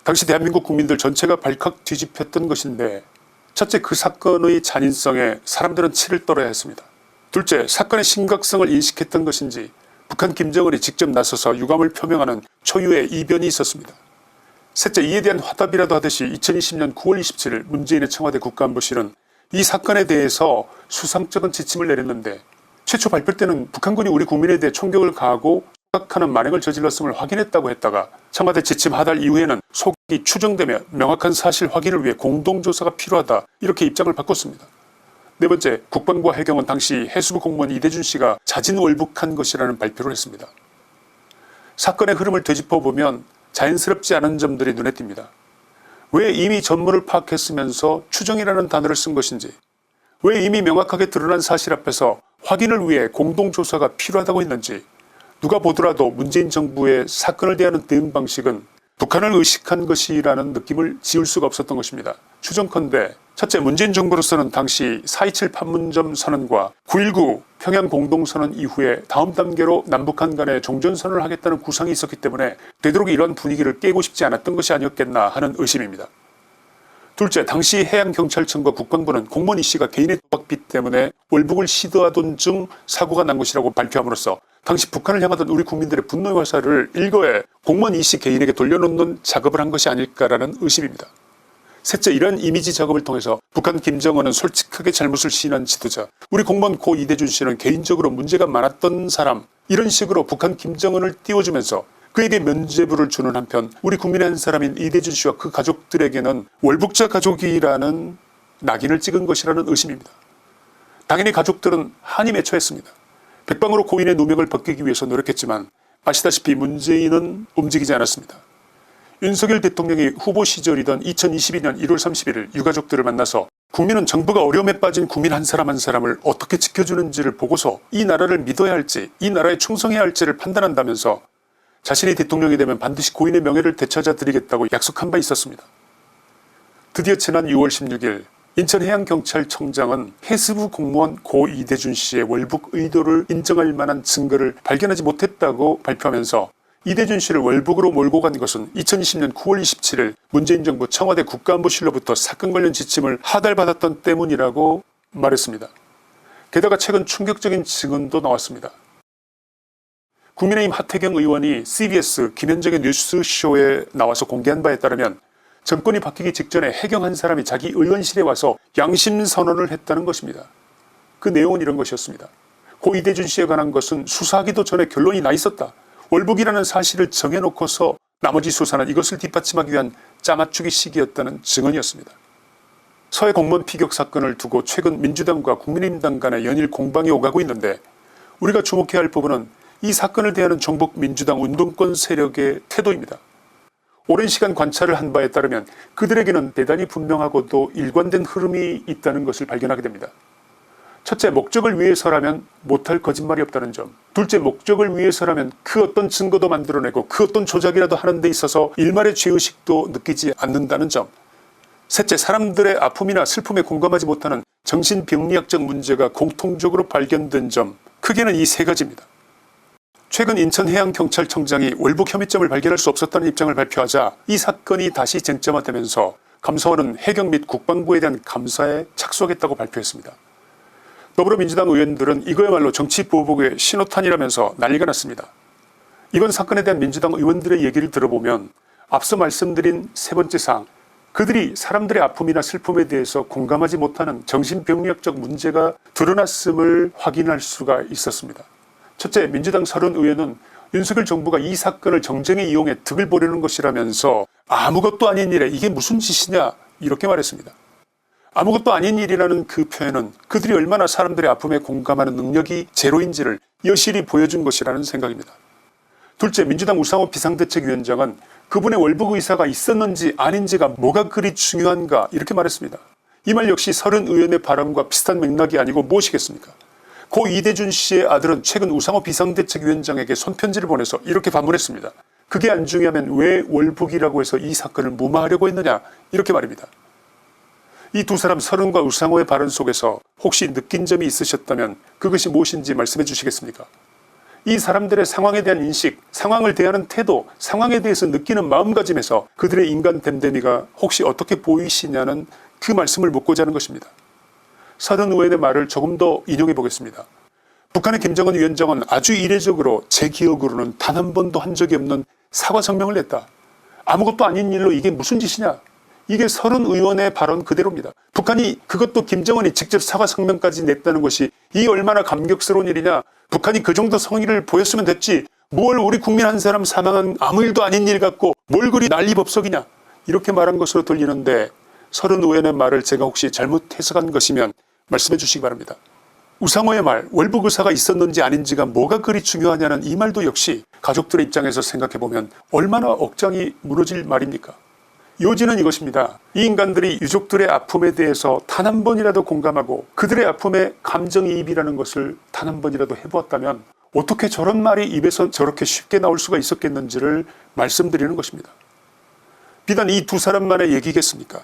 당시 대한민국 국민들 전체가 발칵 뒤집혔던 것인데, 첫째, 그 사건의 잔인성에 사람들은 치를 떨어야 했습니다. 둘째, 사건의 심각성을 인식했던 것인지 북한 김정은이 직접 나서서 유감을 표명하는 초유의 이변이 있었습니다. 셋째, 이에 대한 화답이라도 하듯이 2020년 9월 27일 문재인의 청와대 국가안보실은 이 사건에 대해서 수상적인 지침을 내렸는데, 최초 발표 때는 북한군이 우리 국민에 대해 총격을 가하고 심각한 만행을 저질렀음을 확인했다고 했다가 청와대 지침 하달 이후에는 속이 추정되며 명확한 사실 확인을 위해 공동조사가 필요하다, 이렇게 입장을 바꿨습니다. 네 번째, 국방부와 해경은 당시 해수부 공무원 이대준 씨가 자진월북한 것이라는 발표를 했습니다. 사건의 흐름을 되짚어보면 자연스럽지 않은 점들이 눈에 띕니다. 왜 이미 전모를 파악했으면서 추정이라는 단어를 쓴 것인지, 왜 이미 명확하게 드러난 사실 앞에서 확인을 위해 공동조사가 필요하다고 했는지, 누가 보더라도 문재인 정부의 사건을 대하는 대응 방식은 북한을 의식한 것이라는 느낌을 지울 수가 없었던 것입니다. 추정컨대 첫째, 문재인 정부로서는 당시 4.27 판문점 선언과 9.19 평양 공동선언 이후에 다음 단계로 남북한 간에 종전선언을 하겠다는 구상이 있었기 때문에 되도록 이러한 분위기를 깨고 싶지 않았던 것이 아니었겠나 하는 의심입니다. 둘째, 당시 해양경찰청과 국방부는 공무원 이 씨가 개인의 도박비 때문에 월북을 시도하던 중 사고가 난 것이라고 발표함으로써 당시 북한을 향하던 우리 국민들의 분노의 화살을 일거에 공무원 이 씨 개인에게 돌려놓는 작업을 한 것이 아닐까라는 의심입니다. 셋째, 이러한 이미지 작업을 통해서 북한 김정은은 솔직하게 잘못을 시인한 지도자, 우리 공무원 고 이대준 씨는 개인적으로 문제가 많았던 사람, 이런 식으로 북한 김정은을 띄워주면서 그에게 면죄부를 주는 한편 우리 국민의 한 사람인 이대준 씨와 그 가족들에게는 월북자 가족이라는 낙인을 찍은 것이라는 의심입니다. 당연히 가족들은 한이 맺혀했습니다. 백방으로 고인의 누명을 벗기기 위해서 노력했지만 아시다시피 문재인은 움직이지 않았습니다. 윤석열 대통령이 후보 시절이던 2022년 1월 31일 유가족들을 만나서 국민은 정부가 어려움에 빠진 국민 한 사람 한 사람을 어떻게 지켜주는지를 보고서 이 나라를 믿어야 할지, 이 나라에 충성해야 할지를 판단한다면서 자신이 대통령이 되면 반드시 고인의 명예를 되찾아 드리겠다고 약속한 바 있었습니다. 드디어 지난 6월 16일 인천해양경찰청장은 해수부 공무원 고 이대준 씨의 월북 의도를 인정할 만한 증거를 발견하지 못했다고 발표하면서 이대준 씨를 월북으로 몰고 간 것은 2020년 9월 27일 문재인 정부 청와대 국가안보실로부터 사건 관련 지침을 하달받았던 때문이라고 말했습니다. 게다가 최근 충격적인 증언도 나왔습니다. 국민의힘 하태경 의원이 CBS 김현정의 뉴스쇼에 나와서 공개한 바에 따르면 정권이 바뀌기 직전에 해경 한 사람이 자기 의원실에 와서 양심선언을 했다는 것입니다. 그 내용은 이런 것이었습니다. 고 이대준 씨에 관한 것은 수사하기도 전에 결론이 나 있었다. 월북이라는 사실을 정해놓고서 나머지 수사는 이것을 뒷받침하기 위한 짜맞추기 시기였다는 증언이었습니다. 서해 공무원 피격 사건을 두고 최근 민주당과 국민의힘당 간의 연일 공방이 오가고 있는데, 우리가 주목해야 할 부분은 이 사건을 대하는 정복 민주당 운동권 세력의 태도입니다. 오랜 시간 관찰을 한 바에 따르면 그들에게는 대단히 분명하고도 일관된 흐름이 있다는 것을 발견하게 됩니다. 첫째, 목적을 위해서라면 못할 거짓말이 없다는 점. 둘째, 목적을 위해서라면 그 어떤 증거도 만들어내고 그 어떤 조작이라도 하는 데 있어서 일말의 죄의식도 느끼지 않는다는 점. 셋째, 사람들의 아픔이나 슬픔에 공감하지 못하는 정신병리학적 문제가 공통적으로 발견된 점. 크게는 이 세 가지입니다. 최근 인천해양경찰청장이 월북 혐의점을 발견할 수 없었다는 입장을 발표하자 이 사건이 다시 쟁점화되면서 감사원은 해경 및 국방부에 대한 감사에 착수하겠다고 발표했습니다. 더불어민주당 의원들은 이거야말로 정치보복의 신호탄이라면서 난리가 났습니다. 이번 사건에 대한 민주당 의원들의 얘기를 들어보면 앞서 말씀드린 세 번째 사항, 그들이 사람들의 아픔이나 슬픔에 대해서 공감하지 못하는 정신병리학적 문제가 드러났음을 확인할 수가 있었습니다. 첫째, 민주당 30의원은 윤석열 정부가 이 사건을 정쟁에 이용해 득을 보려는 것이라면서 아무것도 아닌 일에 이게 무슨 짓이냐, 이렇게 말했습니다. 아무것도 아닌 일이라는 그 표현은 그들이 얼마나 사람들의 아픔에 공감하는 능력이 제로인지를 여실히 보여준 것이라는 생각입니다. 둘째, 민주당 우상호 비상대책위원장은 그분의 월북 의사가 있었는지 아닌지가 뭐가 그리 중요한가, 이렇게 말했습니다. 이 말 역시 30의원의 발언과 비슷한 맥락이 아니고 무엇이겠습니까? 고 이대준 씨의 아들은 최근 우상호 비상대책위원장에게 손편지를 보내서 이렇게 반문했습니다. 그게 안 중요하면 왜 월북이라고 해서 이 사건을 무마하려고 했느냐, 이렇게 말입니다. 이 두 사람 서른과 우상호의 발언 속에서 혹시 느낀 점이 있으셨다면 그것이 무엇인지 말씀해 주시겠습니까? 이 사람들의 상황에 대한 인식, 상황을 대하는 태도, 상황에 대해서 느끼는 마음가짐에서 그들의 인간 됨됨이가 혹시 어떻게 보이시냐는 그 말씀을 묻고자 하는 것입니다. 서른 의원의 말을 조금 더 인용해 보겠습니다. 북한의 김정은 위원장은 아주 이례적으로 제 기억으로는 단 한 번도 한 적이 없는 사과 성명을 냈다. 아무것도 아닌 일로 이게 무슨 짓이냐. 이게 서른 의원의 발언 그대로입니다. 북한이 그것도 김정은이 직접 사과 성명까지 냈다는 것이 이 얼마나 감격스러운 일이냐. 북한이 그 정도 성의를 보였으면 됐지. 뭘 우리 국민 한 사람 사망한 아무 일도 아닌 일 같고 뭘 그리 난리법석이냐. 이렇게 말한 것으로 들리는데 서른 의원의 말을 제가 혹시 잘못 해석한 것이면 말씀해 주시기 바랍니다. 우상호의 말, 월북 의사가 있었는지 아닌지가 뭐가 그리 중요하냐는 이 말도 역시 가족들의 입장에서 생각해보면 얼마나 억장이 무너질 말입니까? 요지는 이것입니다. 이 인간들이 유족들의 아픔에 대해서 단 한 번이라도 공감하고 그들의 아픔에 감정이입이라는 것을 단 한 번이라도 해보았다면 어떻게 저런 말이 입에서 저렇게 쉽게 나올 수가 있었겠는지를 말씀드리는 것입니다. 비단 이 두 사람만의 얘기겠습니까?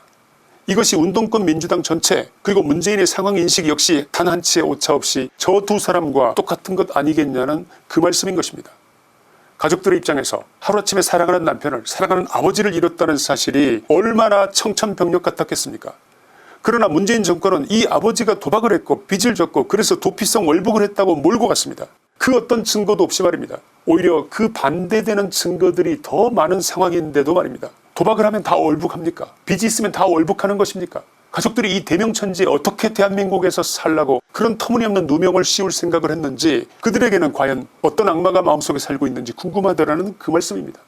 이것이 운동권 민주당 전체 그리고 문재인의 상황인식 역시 단 한 치의 오차 없이 저 두 사람과 똑같은 것 아니겠냐는 그 말씀인 것입니다. 가족들의 입장에서 하루아침에 사랑하는 남편을 사랑하는 아버지를 잃었다는 사실이 얼마나 청천벽력 같았겠습니까? 그러나 문재인 정권은 이 아버지가 도박을 했고 빚을 졌고 그래서 도피성 월북을 했다고 몰고 갔습니다. 그 어떤 증거도 없이 말입니다. 오히려 그 반대되는 증거들이 더 많은 상황인데도 말입니다. 도박을 하면 다 월북합니까? 빚이 있으면 다 월북하는 것입니까? 가족들이 이 대명천지에 어떻게 대한민국에서 살라고 그런 터무니없는 누명을 씌울 생각을 했는지 그들에게는 과연 어떤 악마가 마음속에 살고 있는지 궁금하다라는 그 말씀입니다.